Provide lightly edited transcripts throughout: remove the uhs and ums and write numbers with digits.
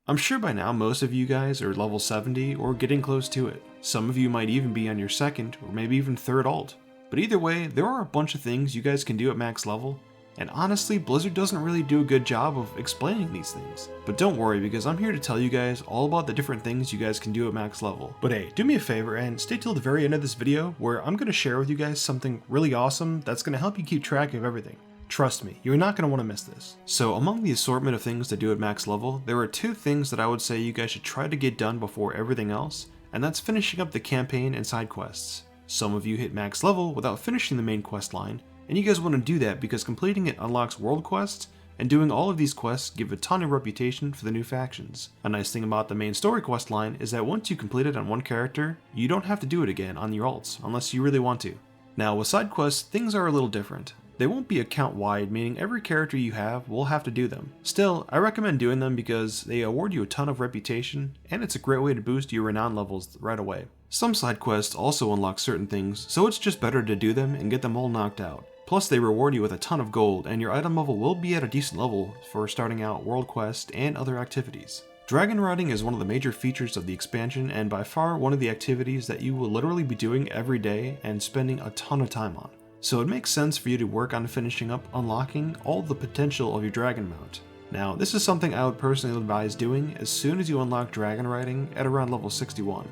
I'm sure by now most of you guys are level 70 or getting close to it. Some of you might even be on your second or maybe even third alt. But either way, there are a bunch of things you guys can do at max level, and honestly, Blizzard doesn't really do a good job of explaining these things. But don't worry, because I'm here to tell you guys all about the different things you guys can do at max level. But hey, do me a favor and stay till the very end of this video where I'm going to share with you guys something really awesome that's going to help you keep track of everything. Trust me, you're not going to want to miss this. So among the assortment of things to do at max level, there are two things that I would say you guys should try to get done before everything else, and that's finishing up the campaign and side quests. Some of you hit max level without finishing the main quest line, and you guys want to do that because completing it unlocks world quests, and doing all of these quests give a ton of reputation for the new factions. A nice thing about the main story quest line is that once you complete it on one character, you don't have to do it again on your alts, unless you really want to. Now with side quests, things are a little different. They won't be account wide, meaning every character you have will have to do them. Still, I recommend doing them because they award you a ton of reputation, and it's a great way to boost your renown levels right away. Some side quests also unlock certain things, so it's just better to do them and get them all knocked out. Plus they reward you with a ton of gold, and your item level will be at a decent level for starting out world quests and other activities. Dragon riding is one of the major features of the expansion, and by far one of the activities that you will literally be doing every day and spending a ton of time on. So it makes sense for you to work on finishing up unlocking all the potential of your dragon mount. Now this is something I would personally advise doing as soon as you unlock dragon riding at around level 61.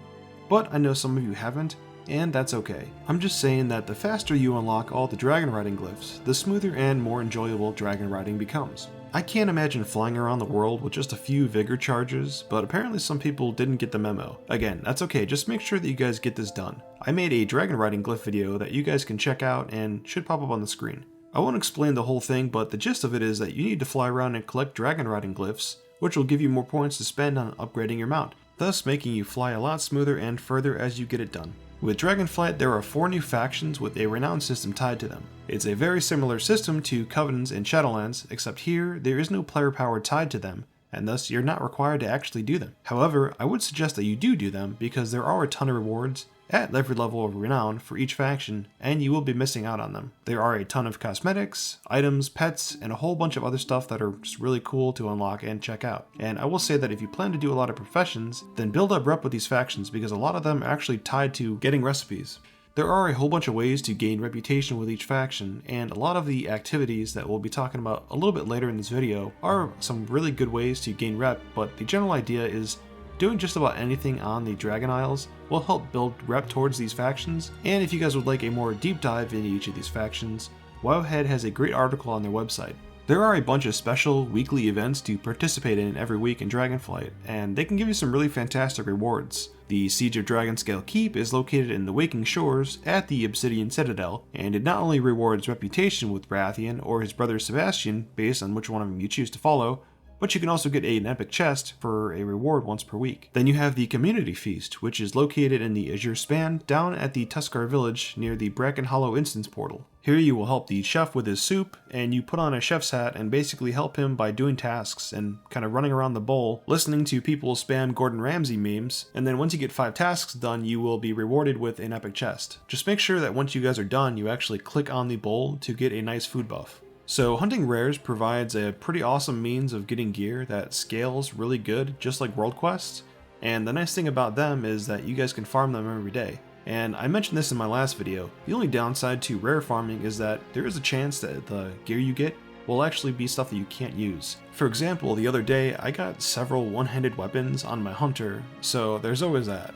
But I know some of you haven't, and that's okay. I'm just saying that the faster you unlock all the dragon riding glyphs, the smoother and more enjoyable dragon riding becomes. I can't imagine flying around the world with just a few vigor charges, but apparently some people didn't get the memo. Again, that's okay, just make sure that you guys get this done. I made a dragon riding glyph video that you guys can check out and should pop up on the screen. I won't explain the whole thing, but the gist of it is that you need to fly around and collect dragon riding glyphs, which will give you more points to spend on upgrading your mount, thus making you fly a lot smoother and further as you get it done. With Dragonflight, there are 4 new factions with a Renown system tied to them. It's a very similar system to Covenants and Shadowlands, except here there is no player power tied to them, and thus you're not required to actually do them. However, I would suggest that you do them because there are a ton of rewards at every level of Renown for each faction, and you will be missing out on them. There are a ton of cosmetics, items, pets, and a whole bunch of other stuff that are just really cool to unlock and check out. And I will say that if you plan to do a lot of professions, then build up rep with these factions because a lot of them are actually tied to getting recipes. There are a whole bunch of ways to gain reputation with each faction, and a lot of the activities that we'll be talking about a little bit later in this video are some really good ways to gain rep, but the general idea is doing just about anything on the Dragon Isles will help build rep towards these factions, and if you guys would like a more deep dive into each of these factions, Wowhead has a great article on their website. There are a bunch of special weekly events to participate in every week in Dragonflight, and they can give you some really fantastic rewards. The Siege of Dragonscale Keep is located in the Waking Shores at the Obsidian Citadel, and it not only rewards reputation with Rathian or his brother Sebastian based on which one of them you choose to follow, but you can also get an epic chest for a reward once per week. Then you have the Community Feast, which is located in the Azure Span down at the Tuskar Village near the Bracken Hollow Instance Portal. Here you will help the chef with his soup, and you put on a chef's hat and basically help him by doing tasks and kind of running around the bowl, listening to people spam Gordon Ramsay memes, and then once you get 5 tasks done, you will be rewarded with an epic chest. Just make sure that once you guys are done, you actually click on the bowl to get a nice food buff. So hunting rares provides a pretty awesome means of getting gear that scales really good, just like world quests, and the nice thing about them is that you guys can farm them every day. And I mentioned this in my last video, the only downside to rare farming is that there is a chance that the gear you get will actually be stuff that you can't use. For example, the other day I got several one-handed weapons on my hunter, so there's always that.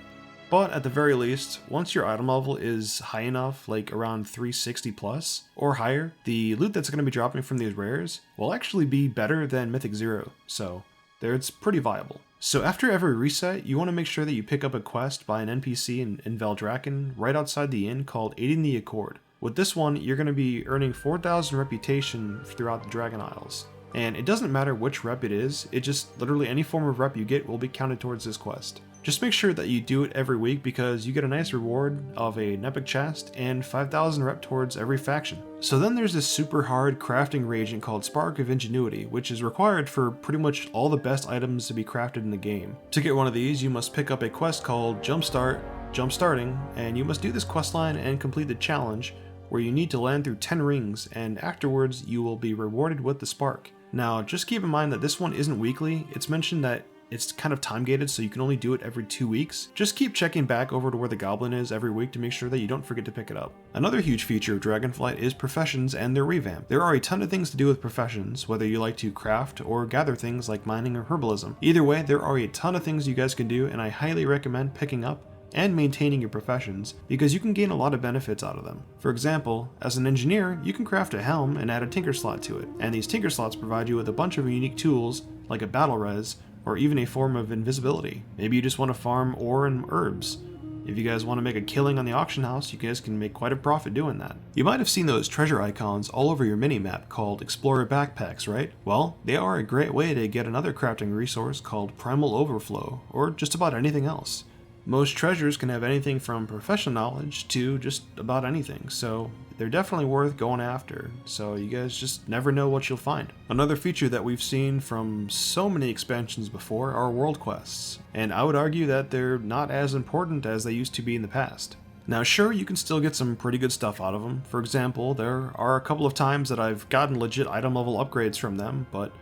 But at the very least, once your item level is high enough, like around 360 plus or higher, the loot that's going to be dropping from these rares will actually be better than Mythic 0, so it's pretty viable. So after every reset, you want to make sure that you pick up a quest by an NPC in Valdrakken right outside the inn called Aiding the Accord. With this one, you're going to be earning 4,000 reputation throughout the Dragon Isles. And it doesn't matter which rep it is, it just literally any form of rep you get will be counted towards this quest. Just make sure that you do it every week because you get a nice reward of an epic chest and 5,000 rep towards every faction. So then there's this super hard crafting reagent called Spark of Ingenuity, which is required for pretty much all the best items to be crafted in the game. To get one of these, you must pick up a quest called Jumpstarting, and you must do this questline and complete the challenge, where you need to land through 10 rings, and afterwards you will be rewarded with the Spark. Now, just keep in mind that this one isn't weekly. It's mentioned that it's kind of time gated, so you can only do it every 2 weeks. Just keep checking back over to where the goblin is every week to make sure that you don't forget to pick it up. Another huge feature of Dragonflight is professions and their revamp. There are a ton of things to do with professions, whether you like to craft or gather things like mining or herbalism. Either way, there are a ton of things you guys can do, and I highly recommend picking up and maintaining your professions because you can gain a lot of benefits out of them. For example, as an engineer, you can craft a helm and add a tinker slot to it, and these tinker slots provide you with a bunch of unique tools like a battle res or even a form of invisibility. Maybe you just want to farm ore and herbs. If you guys want to make a killing on the auction house, you guys can make quite a profit doing that. You might have seen those treasure icons all over your minimap called Explorer Backpacks, right? Well, they are a great way to get another crafting resource called Primal Overflow, or just about anything else. Most treasures can have anything from professional knowledge to just about anything, so they're definitely worth going after, so you guys just never know what you'll find. Another feature that we've seen from so many expansions before are world quests, and I would argue that they're not as important as they used to be in the past. Now sure, you can still get some pretty good stuff out of them. For example, there are a couple of times that I've gotten legit item level upgrades from them, but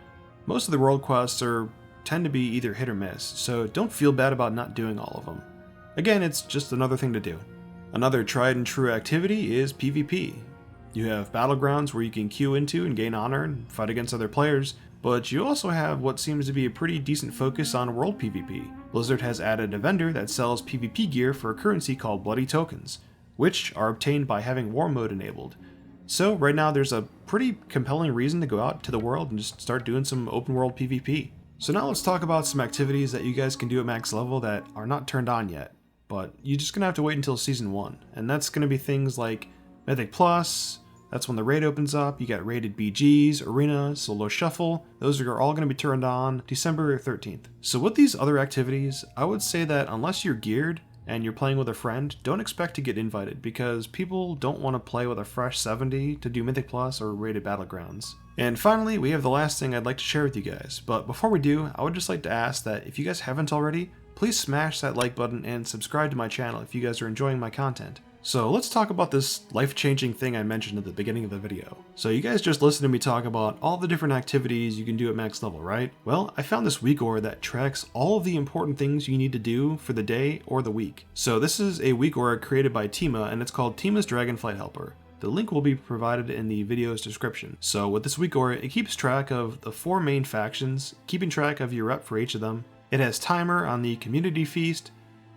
most of the world quests tend to be either hit or miss, so don't feel bad about not doing all of them. Again, it's just another thing to do. Another tried and true activity is PvP. You have battlegrounds where you can queue into and gain honor and fight against other players, but you also have what seems to be a pretty decent focus on world PvP. Blizzard has added a vendor that sells PvP gear for a currency called Bloody Tokens, which are obtained by having War Mode enabled. So right now there's a pretty compelling reason to go out to the world and just start doing some open world PvP. So now let's talk about some activities that you guys can do at max level that are not turned on yet. But you're just going to have to wait until Season 1, and that's going to be things like Mythic Plus, that's when the raid opens up, you got rated BGs, Arena, Solo Shuffle, those are all going to be turned on December 13th. So with these other activities, I would say that unless you're geared and you're playing with a friend, don't expect to get invited because people don't want to play with a fresh 70 to do Mythic Plus or rated Battlegrounds. And finally, we have the last thing I'd like to share with you guys, but before we do, I would just like to ask that if you guys haven't already, please smash that like button and subscribe to my channel if you guys are enjoying my content. So let's talk about this life-changing thing I mentioned at the beginning of the video. So you guys just listened to me talk about all the different activities you can do at max level, right? Well, I found this week aura that tracks all of the important things you need to do for the day or the week. So this is a week aura created by Tima, and it's called Tima's Dragonflight Helper. The link will be provided in the video's description. So with this week aura, it keeps track of the 4 main factions, keeping track of your rep for each of them. It has timer on the community feast,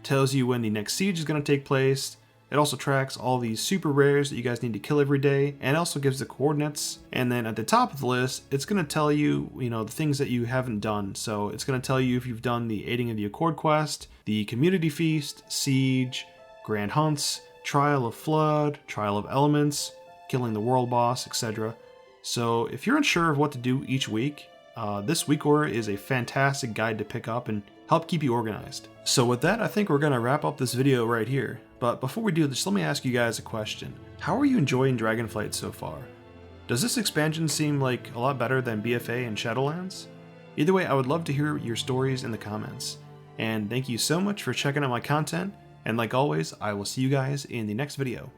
tells you when the next siege is going to take place. It also tracks all these super rares that you guys need to kill every day, and also gives the coordinates. And then at the top of the list, it's going to tell you, the things that you haven't done. So it's going to tell you if you've done the Aiding of the Accord quest, the community feast, siege, grand hunts, trial of flood, trial of elements, killing the world boss, etc. So if you're unsure of what to do each week, this week aura is a fantastic guide to pick up and help keep you organized. So with that, I think we're going to wrap up this video right here. But before we do this, let me ask you guys a question. How are you enjoying Dragonflight so far? Does this expansion seem like a lot better than BFA and Shadowlands? Either way, I would love to hear your stories in the comments. And thank you so much for checking out my content, and like always, I will see you guys in the next video.